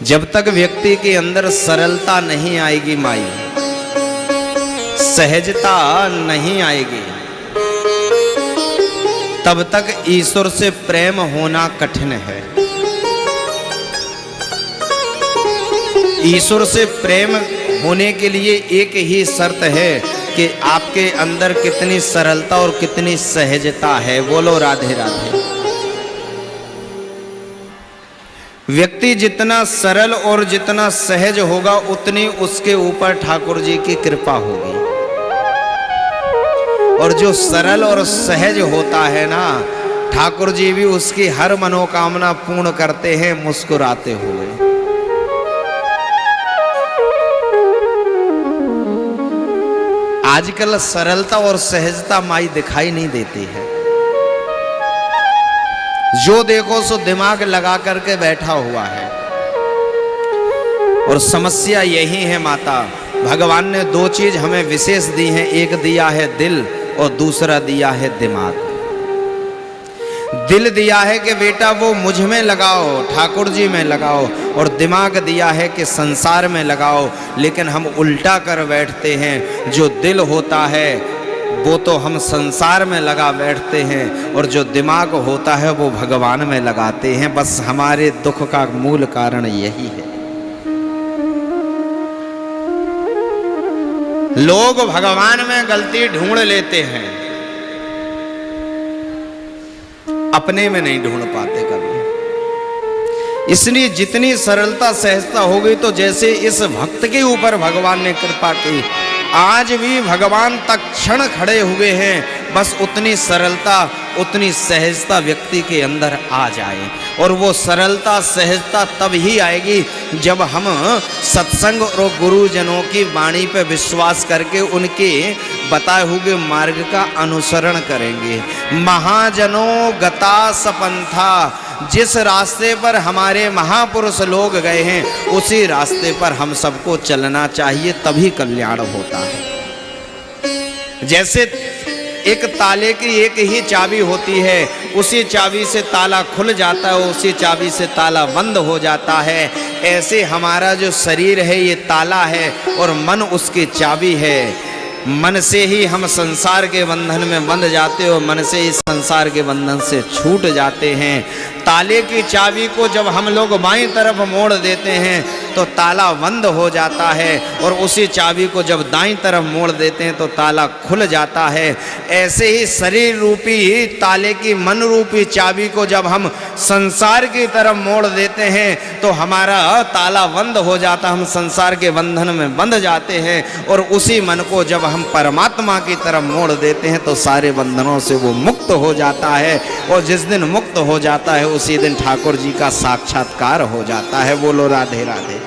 जब तक व्यक्ति के अंदर सरलता नहीं आएगी माई, सहजता नहीं आएगी, तब तक ईश्वर से प्रेम होना कठिन है। ईश्वर से प्रेम होने के लिए एक ही शर्त है कि आपके अंदर कितनी सरलता और कितनी सहजता है। बोलो राधे राधे। व्यक्ति जितना सरल और जितना सहज होगा उतनी उसके ऊपर ठाकुर जी की कृपा होगी। और जो सरल और सहज होता है ना, ठाकुर जी भी उसकी हर मनोकामना पूर्ण करते हैं मुस्कुराते हुए। आजकल सरलता और सहजता माई दिखाई नहीं देती है। जो देखो सो दिमाग लगा करके बैठा हुआ है। और समस्या यही है माता, भगवान ने दो चीज हमें विशेष दी हैं, एक दिया है दिल और दूसरा दिया है दिमाग। दिल दिया है कि बेटा वो मुझ में लगाओ, ठाकुर जी में लगाओ, और दिमाग दिया है कि संसार में लगाओ। लेकिन हम उल्टा कर बैठते हैं, जो दिल होता है वो तो हम संसार में लगा बैठते हैं और जो दिमाग होता है वो भगवान में लगाते हैं। बस हमारे दुख का मूल कारण यही है। लोग भगवान में गलती ढूंढ लेते हैं, अपने में नहीं ढूंढ पाते कभी। इसलिए जितनी सरलता सहजता होगी, तो जैसे इस भक्त के ऊपर भगवान ने कृपा की, आज भी भगवान तत्क्षण खड़े हुए हैं। बस उतनी सरलता उतनी सहजता व्यक्ति के अंदर आ जाए। और वो सरलता सहजता तब ही आएगी जब हम सत्संग और गुरुजनों की वाणी पर विश्वास करके उनके बताए हुए मार्ग का अनुसरण करेंगे। महाजनों गता सपंथा, जिस रास्ते पर हमारे महापुरुष लोग गए हैं उसी रास्ते पर हम सबको चलना चाहिए, तभी कल्याण होता है। जैसे एक ताले की एक ही चाबी होती है, उसी चाबी से ताला खुल जाता है, उसी चाबी से ताला बंद हो जाता है। ऐसे हमारा जो शरीर है ये ताला है और मन उसकी चाबी है। मन से ही हम संसार के बंधन में बंध जाते हैं और मन से ही संसार के बंधन से छूट जाते हैं। ताले की चाबी को जब हम लोग बाईं तरफ मोड़ देते हैं तो ताला बंद हो जाता है, और उसी चाबी को जब दाईं तरफ मोड़ देते हैं तो ताला खुल जाता है। ऐसे ही शरीर रूपी ताले की मन रूपी चाबी को जब हम संसार की तरफ मोड़ देते हैं तो हमारा ताला बंद हो जाता, हम संसार के बंधन में बंध जाते हैं। और उसी मन को जब हम परमात्मा की तरफ मोड़ देते हैं तो सारे बंधनों से वो मुक्त हो जाता है। और जिस दिन मुक्त हो जाता है उसी दिन ठाकुर जी का साक्षात्कार हो जाता है। बोलो राधे राधे।